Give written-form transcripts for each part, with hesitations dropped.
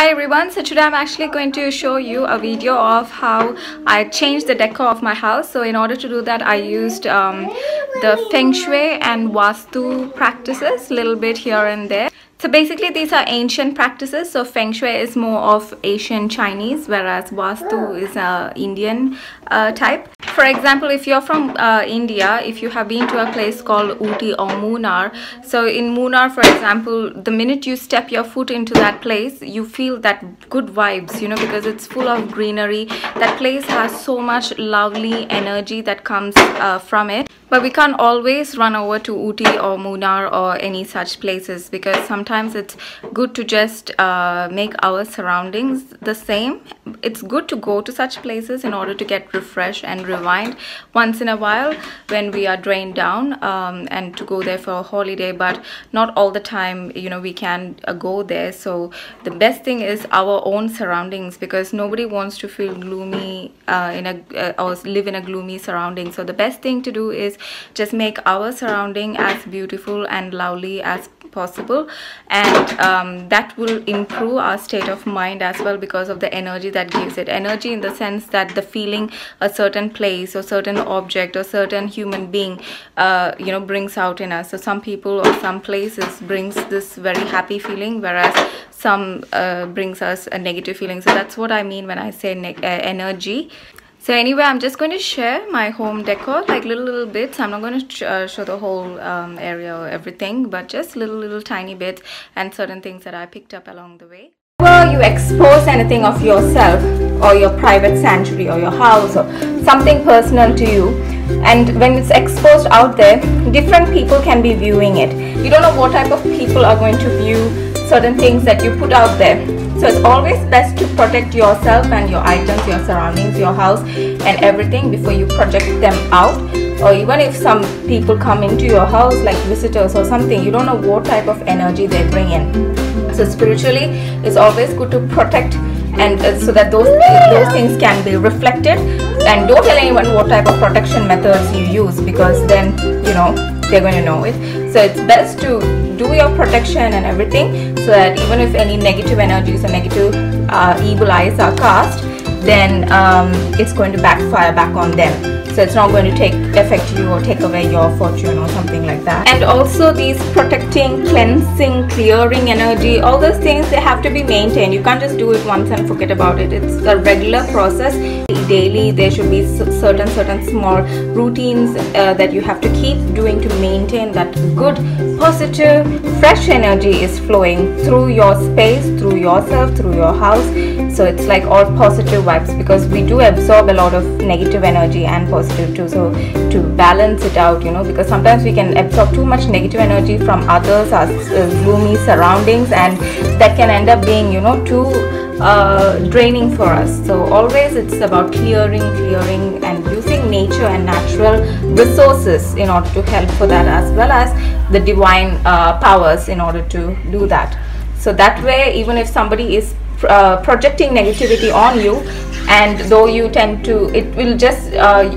Hi everyone, so today I'm actually going to show you a video of how I changed the decor of my house. So in order to do that, I used the Feng-shui and Vastu practices a little bit here and there. So basically these are ancient practices. So Feng Shui is more of Asian Chinese, whereas Vastu is Indian type. For example, if you're from India, if you have been to a place called Ooty or Munnar, so in Munnar, for example, the minute you step your foot into that place, you feel that good vibes, you know, because it's full of greenery. That place has so much lovely energy that comes from it. But we can't always run over to Ooty or Munnar or any such places, because sometimes it's good to just make our surroundings the same. It's good to go to such places in order to get refreshed and rewind once in a while when we are drained down, and to go there for a holiday, but not all the time, you know, we can go there. So the best thing is our own surroundings, because nobody wants to feel gloomy or live in a gloomy surrounding. So the best thing to do is just make our surrounding as beautiful and lovely as possible, and that will improve our state of mind as well, because of the energy that gives it. Energy in the sense that the feeling a certain place or certain object or certain human being you know, brings out in us. So some people or some places brings this very happy feeling, whereas some brings us a negative feeling. So that's what I mean when I say energy. So anyway, I'm just going to share my home decor, like little bits. I'm not going to show the whole area or everything, but just little tiny bits and certain things that I picked up along the way. Whenever you expose anything of yourself or your private sanctuary or your house or something personal to you, and when it's exposed out there, different people can be viewing it. You don't know what type of people are going to view certain things that you put out there. So it's always best to protect yourself and your items, your surroundings, your house and everything before you project them out. Or even if some people come into your house like visitors or something, you don't know what type of energy they bring in. So spiritually, it's always good to protect, and so that those things can be reflected. And don't tell anyone what type of protection methods you use, because then, you know, they're going to know it. So it's best to do your protection and everything, so that even if any negative energies or negative evil eyes are cast, then it's going to backfire back on them. So it's not going to affect you or take away your fortune or something like that. And also these protecting, cleansing, clearing energy, all those things, they have to be maintained. You can't just do it once and forget about it. It's a regular process. Daily there should be certain small routines that you have to keep doing to maintain that good, positive, fresh energy is flowing through your space, through yourself, through your house. So it's like all positive vibes, because we do absorb a lot of negative energy and positive too. So to balance it out, you know, because sometimes we can absorb too much negative energy from others, as gloomy surroundings, and that can end up being, you know, too draining for us. So always it's about clearing and using nature and natural resources in order to help for that, as well as the divine powers in order to do that. So that way, even if somebody is projecting negativity on you, and though you tend to, it will just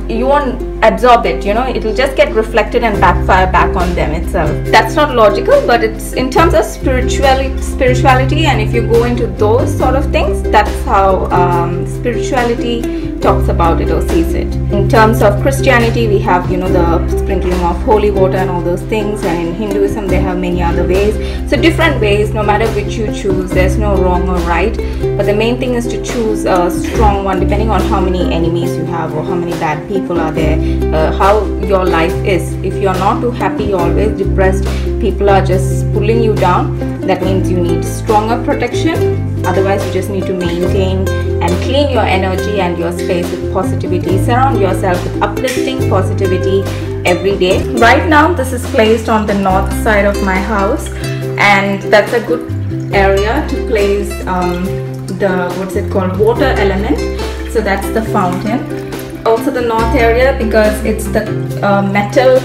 you won't absorb it, you know, it will just get reflected and backfire back on them itself. That's not logical, but it's in terms of spirituality, and if you go into those sort of things, that's how spirituality talks about it or sees it. In terms of Christianity, we have, you know, the sprinkling of holy water and all those things, and in Hinduism they have many other ways. So different ways, no matter which you choose, there's no wrong or right, but the main thing is to choose a strong one, depending on how many enemies you have or how many bad people are there, how your life is. If you're not too happy, you're always depressed, people are just pulling you down, that means you need stronger protection. Otherwise, you just need to maintain and clean your energy and your space with positivity. Surround yourself with uplifting positivity every day. Right now, this is placed on the north side of my house, and that's a good area to place the, what's it called, water element. So that's the fountain. Also the north area, because it's the metal,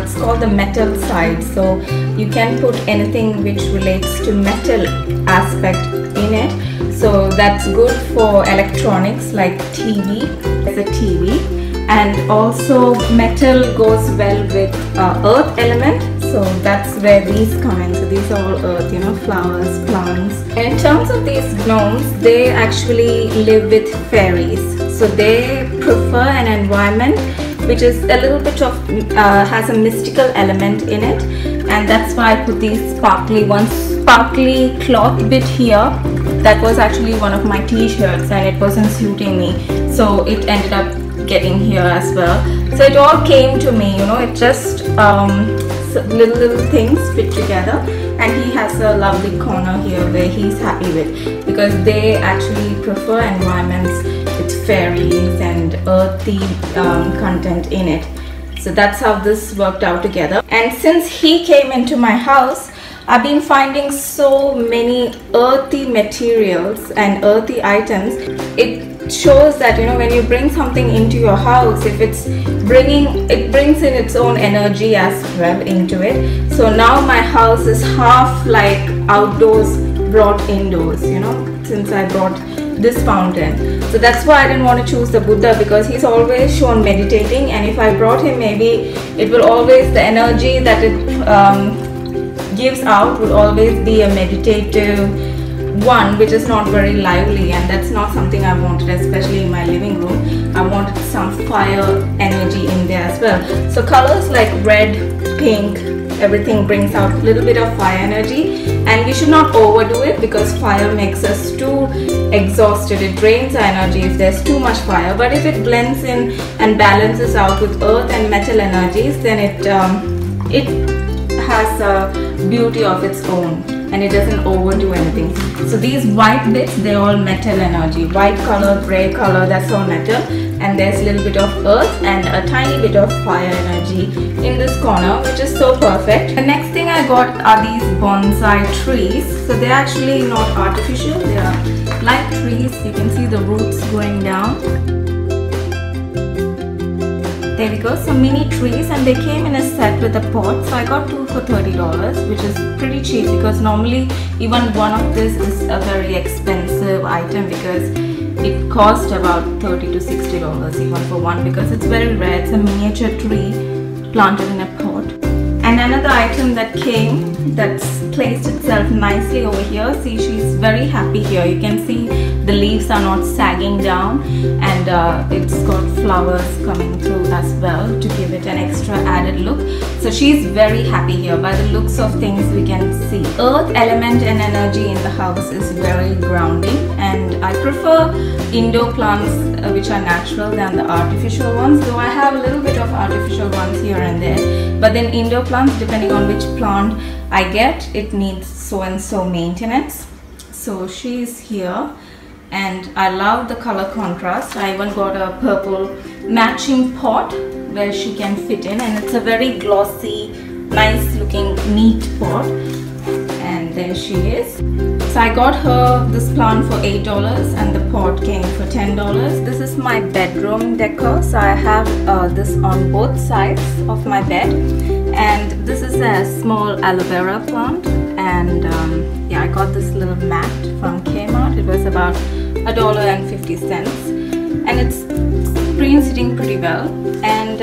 it's called the metal side, so you can put anything which relates to metal aspect in it. So that's good for electronics like TV. There's a TV, and also metal goes well with earth element. so that's where these come in. So these are all earth, you know, flowers, plants. And in terms of these gnomes, they actually live with fairies, so they prefer an environment which is a little bit of has a mystical element in it, and that's why I put these sparkly ones. Sparkly cloth bit here, that was actually one of my t-shirts and it wasn't suiting me, so it ended up getting here as well. So it all came to me, you know, it just little things fit together. And he has a lovely corner here where he's happy with, because they actually prefer environments with fairies and earthy content in it. So that's how this worked out together. And since he came into my house, I've been finding so many earthy materials and earthy items. It shows that, you know, when you bring something into your house, if it brings in its own energy as well into it. So now my house is half like outdoors brought indoors, you know, since I brought this fountain. So that's why I didn't want to choose the Buddha, because he's always shown meditating, and if I brought him, maybe it will always, the energy that it gives out would always be a meditative one, which is not very lively, and that's not something I wanted, especially in my living room. I wanted some fire energy in there as well. So colors like red, pink, everything brings out a little bit of fire energy, and we should not overdo it, because fire makes us too exhausted. It drains our energy if there's too much fire. But if it blends in and balances out with earth and metal energies, then it has a beauty of its own, and it doesn't overdo anything. So these white bits, they're all metal energy. White color, gray color, that's all metal, and there's a little bit of earth and a tiny bit of fire energy in this corner, which is so perfect. The next thing I got are these bonsai trees. So they're actually not artificial, they are like trees. You can see the roots going down. There we go, so mini trees, and they came in a set with a pot. So I got two for $30, which is pretty cheap, because normally even one of this is a very expensive item, because it cost about $30 to $60 even for one, because it's very rare. It's a miniature tree planted in a pot. And another item that came, that's placed itself nicely over here. See, she's very happy here. You can see the leaves are not sagging down, and it's got flowers coming through as well to give it an extra added look. So she's very happy here. By the looks of things, we can see earth element and energy in the house is very grounding, and I prefer indoor plants which are natural than the artificial ones, though I have a little bit of artificial ones here and there. But then indoor plants, depending on which plant I get, it needs so and so maintenance. So she's here, and I love the color contrast. I even got a purple matching pot where she can fit in, and it's a very glossy, nice looking, neat pot. And there she is. So I got her this plant for $8 and the pot came for $10. This is my bedroom decor. So I have this on both sides of my bed, and this is a small aloe vera plant, and yeah, I got this little mat from Kmart. It was about $1.50, and it's been sitting pretty well. And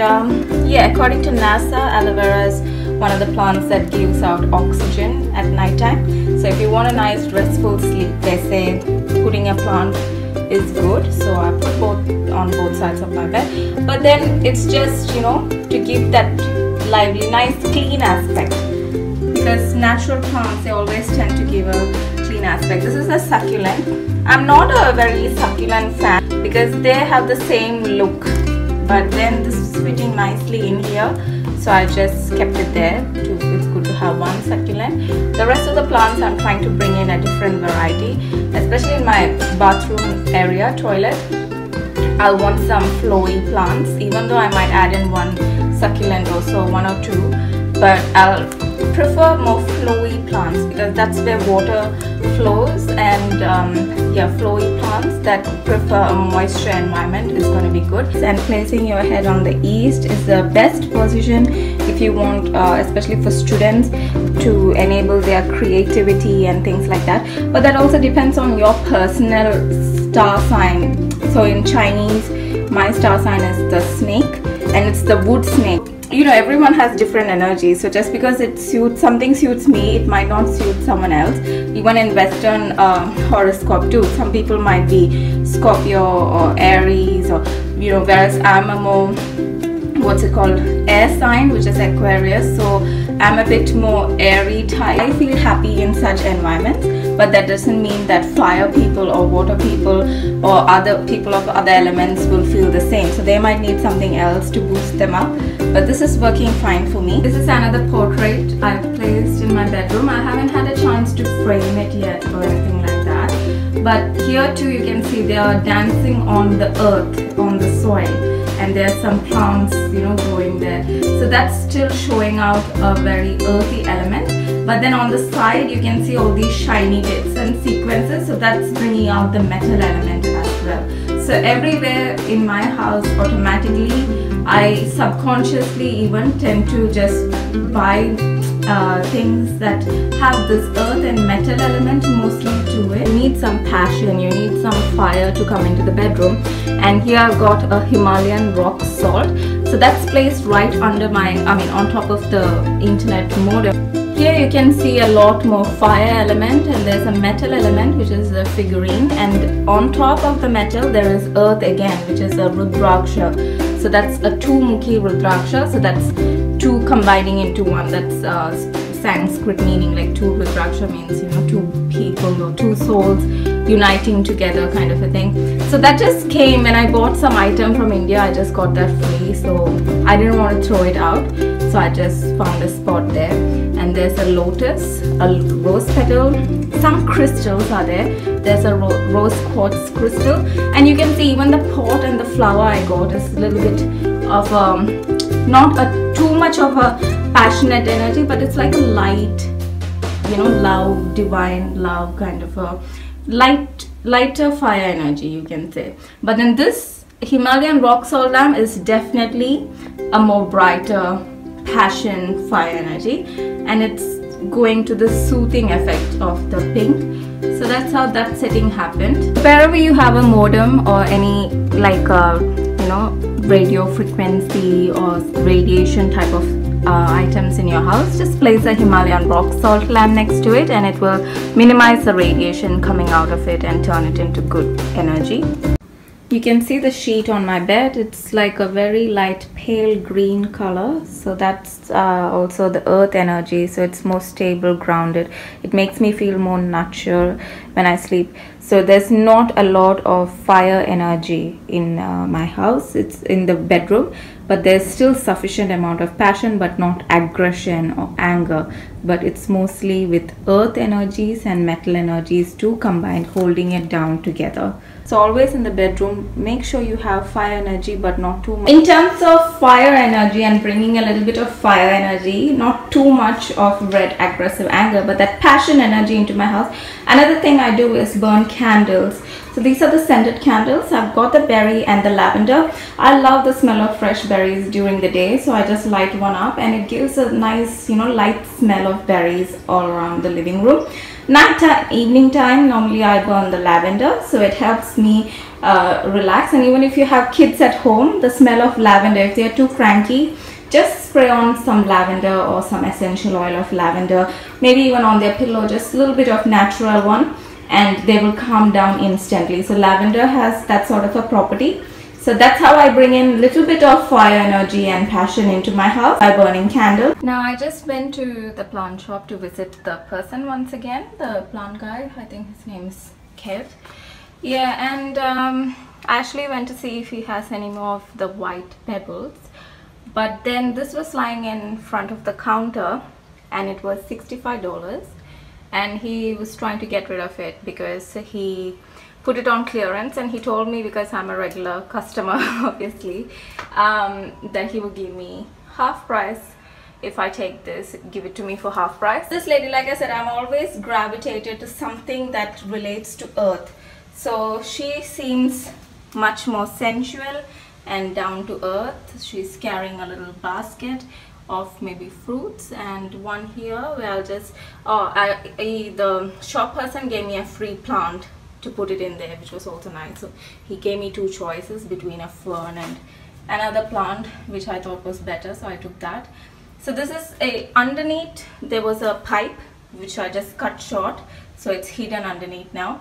yeah, according to NASA, aloe vera is one of the plants that gives out oxygen at night time. So if you want a nice restful sleep, they say putting a plant is good. So I put both on both sides of my bed. But then it's just, you know, to give that lively, nice, clean aspect. Because natural plants, they always tend to give a clean aspect. This is a succulent. I'm not a very succulent fan because they have the same look. But then this is fitting nicely in here. So I just kept it there. It's good to have one succulent. The rest of the plants I'm trying to bring in a different variety, especially in my bathroom area, toilet. I'll want some flowy plants, even though I might add in one succulent or so, one or two. But I'll prefer more flowy plants because that's where water flows, and yeah, flowy plants that prefer a moisture environment is going to be good. And placing your head on the east is the best position if you want, especially for students, to enable their creativity and things like that. But that also depends on your personal star sign. So in Chinese, my star sign is the snake, and it's the wood snake. you know, everyone has different energies, so just because something suits me, it might not suit someone else. Even in Western horoscope too, some people might be Scorpio or Aries, or you know, whereas I'm a more, what's it called, air sign, which is Aquarius, so I'm a bit more airy type. I feel happy in such environments, but that doesn't mean that fire people or water people or other people of other elements will feel the same. So they might need something else to boost them up, but this is working fine for me. This is another portrait I've placed in my bedroom. I haven't had a chance to frame it yet or anything like that, but here too you can see they are dancing on the earth, on the soil, and there's some plants, you know, growing there. So that's still showing out a very earthy element. But then on the side you can see all these shiny bits and sequences, so that's bringing out the metal element as well. So everywhere in my house, automatically I subconsciously even tend to just buy things that have this earth and metal element mostly to it. You need some passion, you need some fire to come into the bedroom. And here I've got a Himalayan rock salt, so that's placed right under my, on top of the internet modem. Here you can see a lot more fire element, and there's a metal element which is a figurine, and on top of the metal there is earth again, which is a Rudraksha. So that's a two-mukhi Rudraksha, so that's two combining into one. That's Sanskrit meaning, like two Rudraksha means, you know, two people or two souls uniting together kind of a thing. So that just came when I bought some item from India. I just got that free, so I didn't want to throw it out, so I just found a spot there. And there's a lotus, a rose petal, some crystals are there. There's a rose quartz crystal, and you can see even the pot and the flower I got is a little bit of not too much of a passionate energy, but it's like a light, you know, love, divine love, kind of a lighter fire energy, you can say. But then this Himalayan rock salt lamp is definitely a more brighter passion fire energy, and it's going to the soothing effect of the pink. So that's how that setting happened. Wherever you have a modem or any like you know, radio frequency or radiation type of items in your house, just place a Himalayan rock salt lamp next to it, and it will minimize the radiation coming out of it and turn it into good energy. You can see the sheet on my bed. It's like a very light pale green color, so that's also the earth energy, so it's more stable, grounded. It makes me feel more natural when I sleep. So there's not a lot of fire energy in my house. It's in the bedroom, but there's still sufficient amount of passion, but not aggression or anger, but it's mostly with earth energies and metal energies too combined, holding it down together. So always in the bedroom, make sure you have fire energy, but not too much. In terms of fire energy and bringing a little bit of fire energy, not too much of red aggressive anger, but that passion energy into my house. Another thing I do is burn candles. So these are the scented candles. I've got the berry and the lavender. I love the smell of fresh berries during the day, so I just light one up, and it gives a nice, you know, light smell of berries all around the living room. Night time, evening time, normally I burn the lavender, so it helps me relax. And even if you have kids at home, the smell of lavender, if they are too cranky, just spray on some lavender or some essential oil of lavender, maybe even on their pillow, just a little bit of natural one, and they will calm down instantly. So lavender has that sort of a property. So that's how I bring in a little bit of fire energy and passion into my house by burning candles. Now I just went to the plant shop to visit the person once again, the plant guy. I think his name is Kev. Yeah, and I actually went to see if he has any more of the white pebbles. But then this was lying in front of the counter, and it was $65. And he was trying to get rid of it because he put it on clearance, and he told me, because I'm a regular customer obviously, that he will give me half price if I take this, give it to me for half price. This lady, like I said, I'm always gravitated to something that relates to earth. So she seems much more sensual and down to earth. She's carrying a little basket of maybe fruits, and one here where I'll just, the shop person gave me a free plant to put it in there, which was also nice. So he gave me two choices between a fern and another plant which I thought was better, so I took that. So this is underneath there was a pipe which I just cut short, so it's hidden underneath now.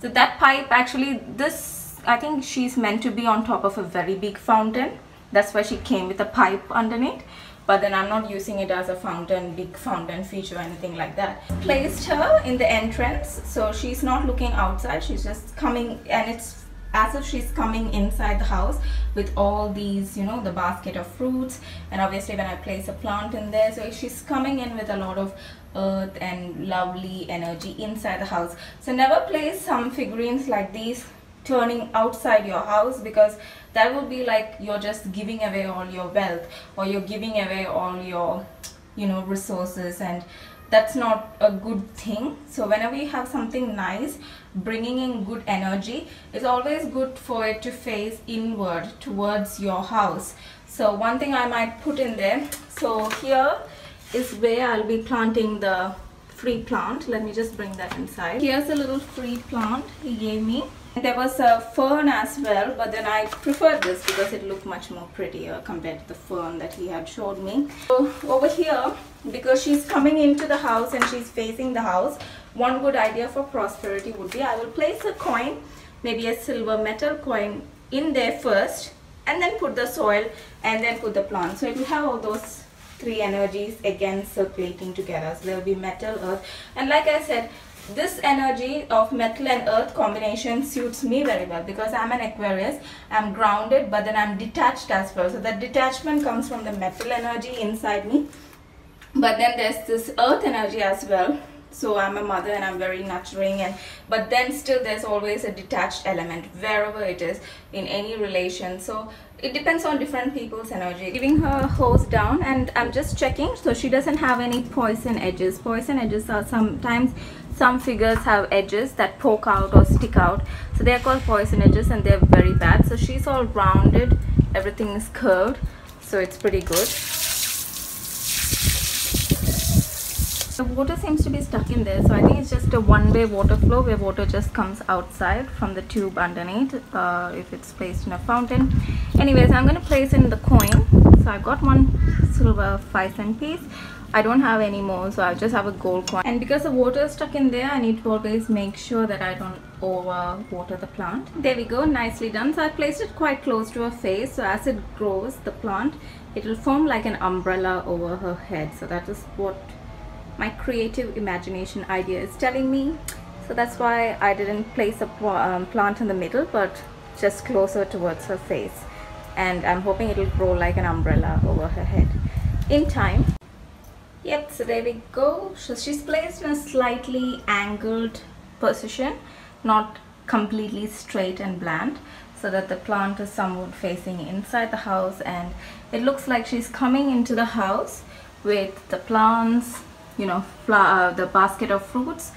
So that pipe, actually this, I think she's meant to be on top of a very big fountain. That's why she came with a pipe underneath. But then I'm not using it as a fountain, big fountain feature or anything like that. Placed her in the entrance, so she's not looking outside, she's just coming, and it's as if she's coming inside the house with all these, you know, the basket of fruits. And obviously when I place a plant in there, so she's coming in with a lot of earth and lovely energy inside the house. So never place some figurines like these turning outside your house, because that would be like you're just giving away all your wealth, or you're giving away all your, you know, resources, and that's not a good thing. So whenever you have something nice bringing in good energy, it's always good for it to face inward towards your house. So one thing I might put in there, so here is where I'll be planting the free plant. Let me just bring that inside. Here's a little free plant he gave me. There was a fern as well, but then I preferred this because it looked much more prettier compared to the fern that he had showed me. So over here, because she's coming into the house and she's facing the house, one good idea for prosperity would be I will place a coin, maybe a silver metal coin in there first, and then put the soil and then put the plant. So it will have all those three energies again circulating together. So there will be metal, earth, and like I said, this energy of metal and earth combination suits me very well because I'm an Aquarius. I'm grounded, but then I'm detached as well. So that detachment comes from the metal energy inside me, but then there's this earth energy as well. So I'm a mother and I'm very nurturing, and but then still there's always a detached element wherever it is in any relation. So it depends on different people's energy. Giving her hose down, and I'm just checking so she doesn't have any poison edges. Poison edges are sometimes, some figures have edges that poke out or stick out, so they're called poison edges and they're very bad. So she's all rounded, everything is curved, so it's pretty good. The water seems to be stuck in there, so I think it's just a one-way water flow where water just comes outside from the tube underneath if it's placed in a fountain. Anyways, I'm going to place in the coin. So I got one silver 5-cent piece. I don't have any more, so I just have a gold coin. And because the water is stuck in there, I need to always make sure that I don't over water the plant. There we go, nicely done. So I placed it quite close to her face, so as it grows, the plant, it will form like an umbrella over her head. So that is what my creative imagination idea is telling me. So that's why I didn't place a plant in the middle, but just closer towards her face, and I'm hoping it will grow like an umbrella over her head in time. Yep, so there we go. So she's placed in a slightly angled position, not completely straight and bland, so that the plant is somewhat facing inside the house, and it looks like she's coming into the house with the plants, you know, the basket of fruits,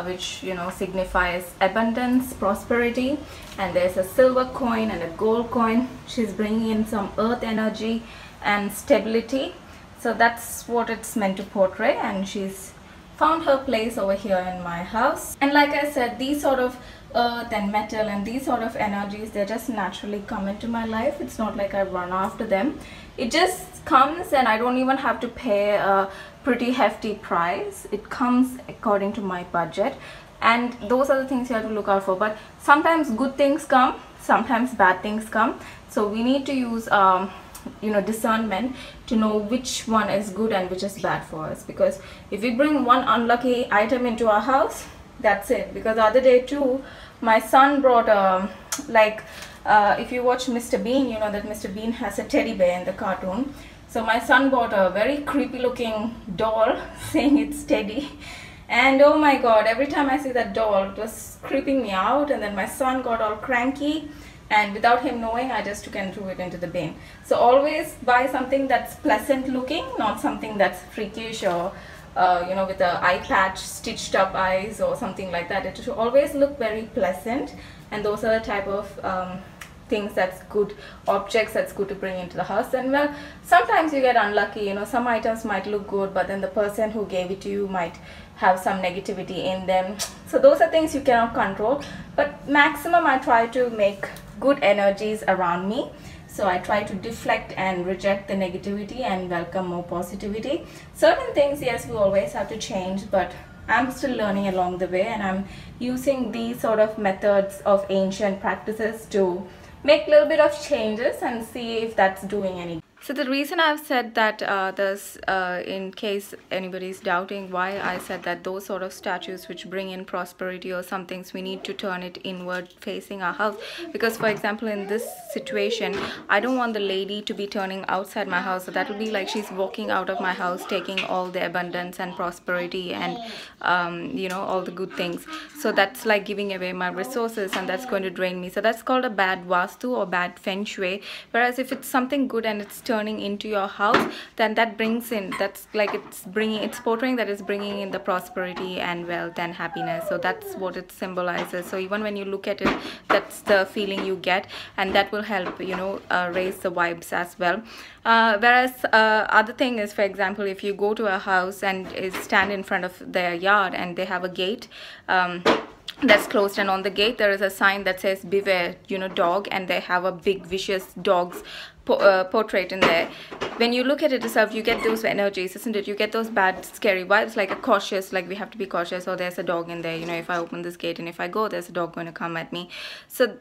which, you know, signifies abundance, prosperity, and there's a silver coin and a gold coin. She's bringing in some earth energy and stability, so that's what it's meant to portray, and she's found her place over here in my house. And like I said, these sort of earth and metal and these sort of energies, they just naturally come into my life. It's not like I run after them, it just comes, and I don't even have to pay a pretty hefty price. It comes according to my budget, and those are the things you have to look out for. But sometimes good things come, sometimes bad things come, so we need to use you know, discernment to know which one is good and which is bad for us. Because if we bring one unlucky item into our house, that's it. Because the other day too, my son brought if you watch Mr. Bean, you know that Mr. Bean has a teddy bear in the cartoon. So my son bought a very creepy looking doll saying it's Teddy, and oh my god, every time I see that doll, it was creeping me out. And then my son got all cranky, and without him knowing, I just took and threw it into the bin. So always buy something that's pleasant looking, not something that's freakish or you know, with a eye patch, stitched up eyes or something like that. It should always look very pleasant, and those are the type of things that's good, objects that's good to bring into the house. And well, sometimes you get unlucky, you know, some items might look good, but then the person who gave it to you might have some negativity in them. So those are things you cannot control, but maximum I try to make good energies around me. So I try to deflect and reject the negativity and welcome more positivity. Certain things, yes, we always have to change, but I'm still learning along the way, and I'm using these sort of methods of ancient practices to make a little bit of changes and see if that's doing any. So the reason I've said that in case anybody's doubting why I said that those sort of statues which bring in prosperity or some things, we need to turn it inward facing our house. Because for example, in this situation, I don't want the lady to be turning outside my house. So that will be like she's walking out of my house, taking all the abundance and prosperity and you know, all the good things. So that's like giving away my resources, and that's going to drain me. So that's called a bad Vastu or bad Feng Shui. Whereas if it's something good and it's turning into your house, then that brings in, that's like it's portraying that it's bringing in the prosperity and wealth and happiness. So that's what it symbolizes. So even when you look at it, that's the feeling you get, and that will help, you know, raise the vibes as well. Whereas other thing is, for example, if you go to a house and stand in front of their yard and they have a gate that's closed, and on the gate there is a sign that says beware, you know, dog, and they have a big vicious dog's portrait in there. When you look at it yourself, you get those energies, isn't it? You get those bad scary vibes, like a cautious, like we have to be cautious, or there's a dog in there, you know, if I open this gate and if I go, there's a dog going to come at me. So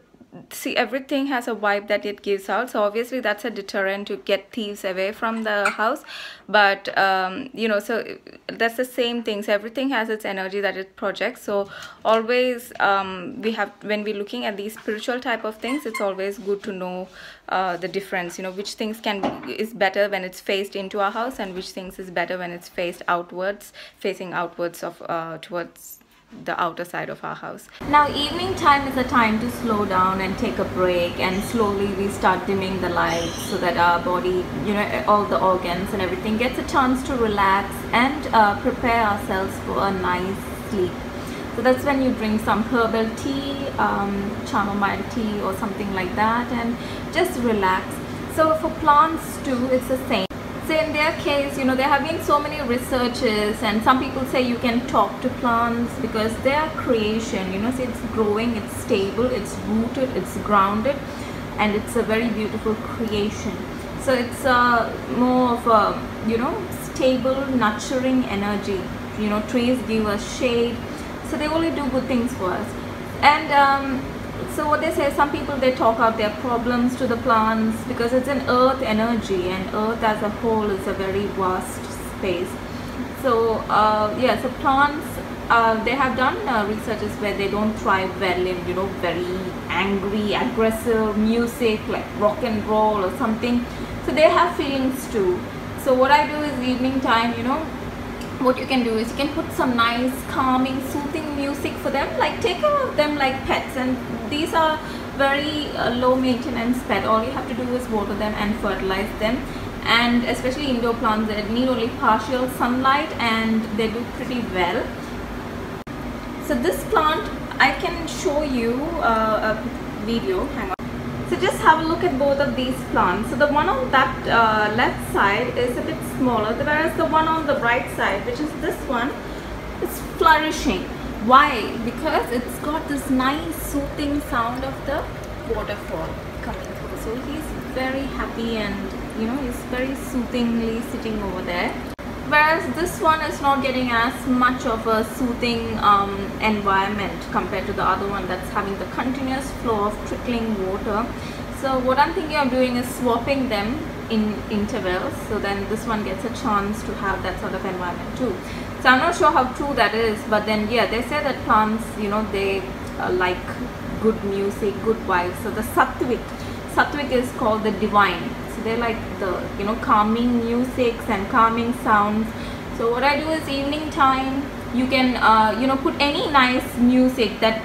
see, everything has a vibe that it gives out. So obviously that's a deterrent to get thieves away from the house. But you know, so that's the same things. Everything has its energy that it projects. So always we have, when we're looking at these spiritual type of things, it's always good to know the difference, you know, which things is better when it's faced into our house, and which things is better when it's faced outwards, facing outwards of towards the outer side of our house. Now evening time is a time to slow down and take a break, and slowly we start dimming the lights so that our body, you know, all the organs and everything gets a chance to relax and prepare ourselves for a nice sleep. So that's when you drink some herbal tea, chamomile tea or something like that, and just relax. So for plants too, it's the same. So in their case, you know, there have been so many researches, and some people say you can talk to plants because they are creation, you know, so it's growing, it's stable, it's rooted, it's grounded, and it's a very beautiful creation. So it's more of a, you know, stable, nurturing energy. You know, trees give us shade, so they only do good things for us. And so what they say, some people, they talk out their problems to the plants because it's an earth energy, and earth as a whole is a very vast space. So yeah, so plants, they have done researches where they don't thrive well in, you know, very angry, aggressive music like rock and roll or something. So they have feelings too. So what I do is evening time, you know, what you can do is you can put some nice calming soothing music for them, like take care of them like pets. And these are very low maintenance pet. All you have to do is water them and fertilize them, and especially indoor plants that need only partial sunlight, and they do pretty well. So this plant, I can show you a video. Hang on. So just have a look at both of these plants. So the one on that left side is a bit smaller, whereas the one on the right side, which is this one, is flourishing. Why? Because it's got this nice soothing sound of the waterfall coming through. So he's very happy, and you know, he's very soothingly sitting over there. Whereas this one is not getting as much of a soothing environment compared to the other one that's having the continuous flow of trickling water. So what I'm thinking of doing is swapping them in intervals, so then this one gets a chance to have that sort of environment too. So I'm not sure how true that is, but then yeah, they say that plants, you know, they like good music, good vibes. So the Sattvic is called the divine. They like the, you know, calming musics and calming sounds. So what I do is evening time, you can you know, put any nice music that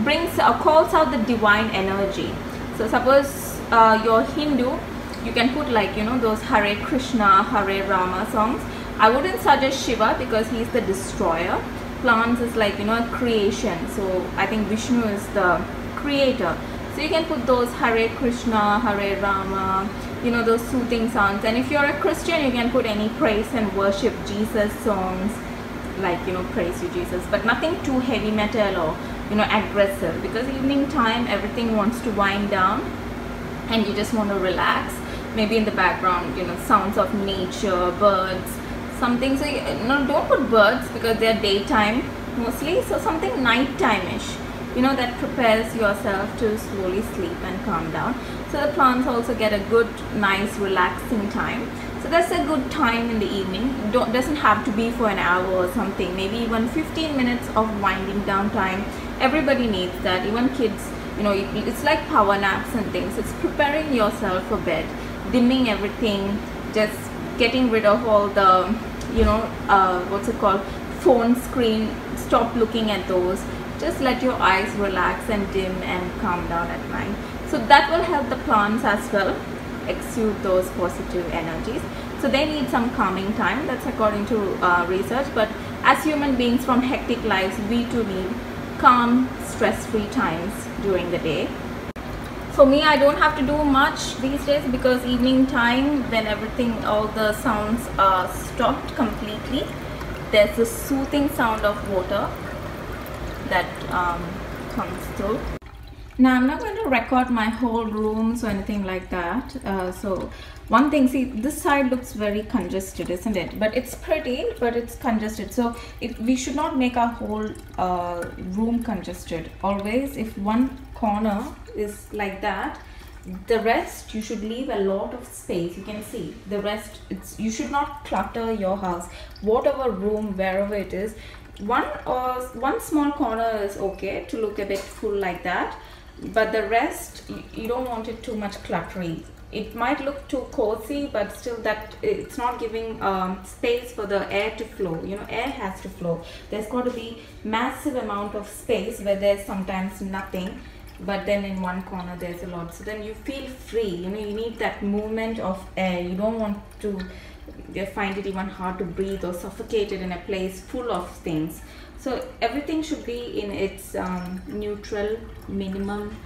brings calls out the divine energy. So suppose you're Hindu, you can put, like, you know, those Hare Krishna, Hare Rama songs. I wouldn't suggest Shiva because he's the destroyer. Plants is like, you know, a creation. So I think Vishnu is the creator. So you can put those Hare Krishna, Hare Rama, you know, those soothing songs. And if you're a Christian, you can put any praise and worship Jesus songs, like, you know, praise you Jesus, but nothing too heavy metal or, you know, aggressive, because evening time everything wants to wind down. and you just want to relax, maybe in the background, you know, sounds of nature, birds, something. So no, don't put birds because they're daytime mostly, so something nighttime-ish, you know, that prepares yourself to slowly sleep and calm down. So the plants also get a good, nice, relaxing time. So that's a good time in the evening. Doesn't have to be for an hour or something, maybe even 15 minutes of winding down time. Everybody needs that, even kids, you know, it's like power naps and things. It's preparing yourself for bed, dimming everything, just getting rid of all the, you know, what's it called, phone screen. Stop looking at those. Just let your eyes relax and dim and calm down at night. So that will help the plants as well exude those positive energies. So they need some calming time. That's according to research. But as human beings from hectic lives, we too need calm, stress-free times during the day. For me, I don't have to do much these days because evening time, when everything, all the sounds are stopped completely, there's a soothing sound of water that comes through. Now I'm not going to record my whole rooms or anything like that. So one thing, see, this side looks very congested, isn't it? But it's pretty, but it's congested. So we should not make our whole room congested. Always, if one corner is like that, the rest you should leave a lot of space. You can see the rest. You should not clutter your house. Whatever room, wherever it is, one small corner is okay to look a bit full like that. But the rest, you don't want it too much cluttery. It might look too cozy, but still that it's not giving space for the air to flow. You know, air has to flow. There's got to be massive amount of space where there's sometimes nothing, but then in one corner there's a lot. So then you feel free. You know, you need that movement of air. You don't want to find it even hard to breathe or suffocated in a place full of things. So everything should be in its neutral minimum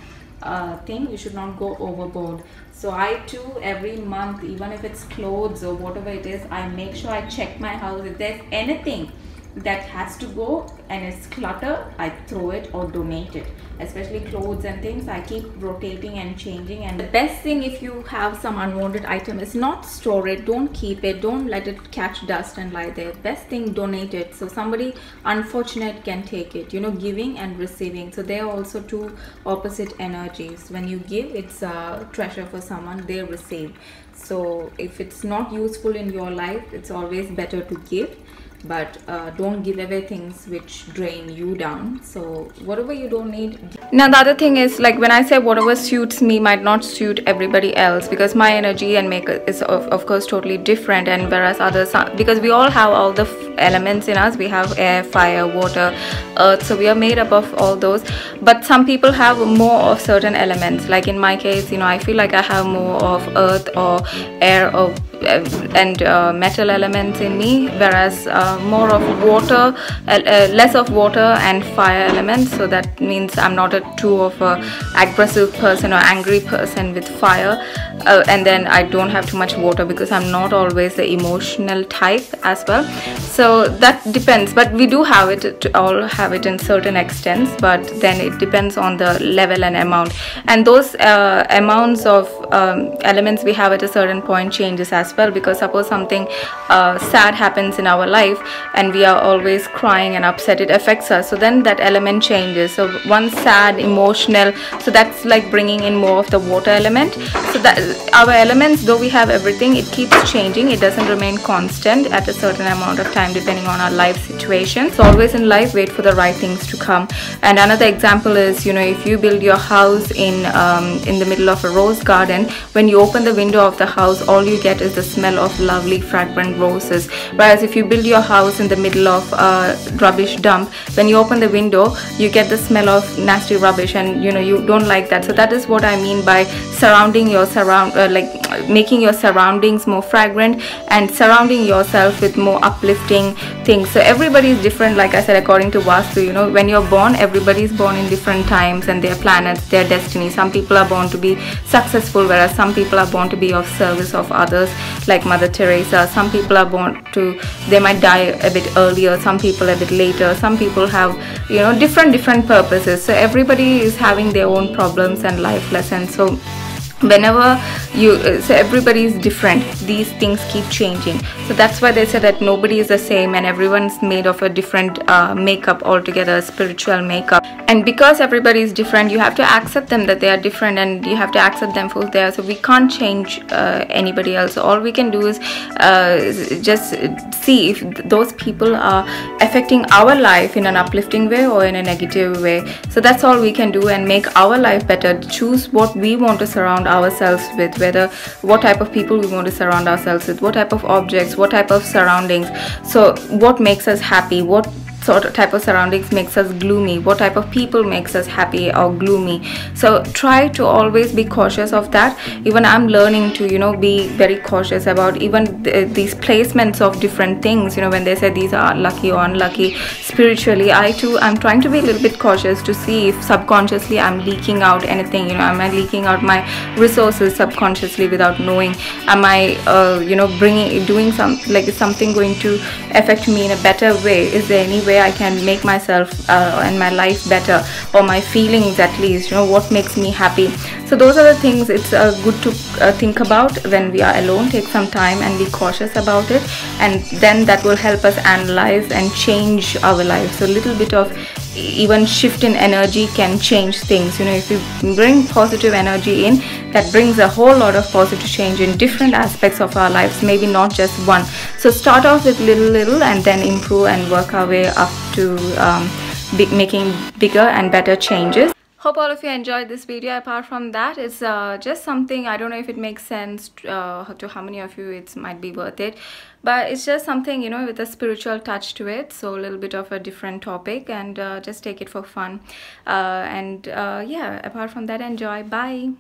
thing. You should not go overboard. So I too, every month, even if it's clothes or whatever it is, I make sure I check my house. If there's anything that has to go and it's clutter, I throw it or donate it. Especially clothes and things, I keep rotating and changing. And the best thing, if you have some unwanted item, is not store it, don't keep it, don't let it catch dust and lie there. Best thing, donate it, so somebody unfortunate can take it. You know, giving and receiving, so they are also two opposite energies. When you give, it's a treasure for someone, they receive. So if it's not useful in your life, it's always better to give. But don't give away things which drain you down. So whatever you don't need. Now the other thing is, like when I say whatever suits me might not suit everybody else, because my energy and makeup is of course totally different, and whereas others are, because we all have all the elements in us. We have air, fire, water, earth, so we are made up of all those. But some people have more of certain elements. Like in my case, you know, I feel like I have more of earth or air or and metal elements in me, whereas more of water, less of water and fire elements. So that means I'm not too of a aggressive person or angry person with fire, and then I don't have too much water because I'm not always the emotional type as well. So that depends, but we do have it, all have it in certain extents, but then it depends on the level and amount, and those amounts of elements we have at a certain point changes as well. Because suppose something sad happens in our life and we are always crying and upset, it affects us, so then that element changes. So one sad, emotional, so that's like bringing in more of the water element. So that our elements, though we have everything, it keeps changing, it doesn't remain constant at a certain amount of time depending on our life situation. So always in life, wait for the right things to come. And another example is, you know, if you build your house in the middle of a rose garden, when you open the window of the house, all you get is the smell of lovely fragrant roses. Whereas if you build your house in the middle of a rubbish dump, when you open the window, you get the smell of nasty rubbish, and you know, you don't like that. So that is what I mean by surrounding your like making your surroundings more fragrant and surrounding yourself with more uplifting things. So everybody is different, like I said, according to Vastu. You know, when you're born, everybody is born in different times and their planets, their destiny. Some people are born to be successful, whereas some people are born to be of service of others, like Mother Teresa. Some people are born to, they might die a bit earlier, some people a bit later. Some people have, you know, different purposes. So everybody is having their own problems and life lessons. So whenever you so everybody is different, these things keep changing. So that's why they say that nobody is the same and everyone's made of a different makeup altogether, spiritual makeup. And because everybody is different, you have to accept them that they are different, and you have to accept them for who they are. So we can't change anybody else. All we can do is just see if those people are affecting our life in an uplifting way or in a negative way. So that's all we can do, and make our life better. Choose what we want to surround ourselves with, whether what type of people we want to surround ourselves with, what type of objects, what type of surroundings. So what makes us happy, what sort of type of surroundings makes us gloomy, what type of people makes us happy or gloomy. So try to always be cautious of that. Even I'm learning to, you know, be very cautious about even these placements of different things, you know, when they say these are lucky or unlucky. Spiritually, I'm trying to be a little bit cautious to see if subconsciously I'm leaking out anything, you know, am I leaking out my resources subconsciously without knowing? Am I you know, doing something going to affect me in a better way? Is there any way I can make myself and my life better, or my feelings at least, you know, what makes me happy? So those are the things it's good to think about when we are alone. Take some time and be cautious about it, and then that will help us analyze and change our life. So a little bit of even shift in energy can change things. You know, if you bring positive energy in, that brings a whole lot of positive change in different aspects of our lives, maybe not just one. So start off with little and then improve and work our way up to making bigger and better changes. Hope all of you enjoyed this video. Apart from that, it's just something, I don't know if it makes sense to how many of you it might be worth it, but it's just something, you know, with a spiritual touch to it. So a little bit of a different topic, and just take it for fun. Yeah, apart from that, enjoy. Bye.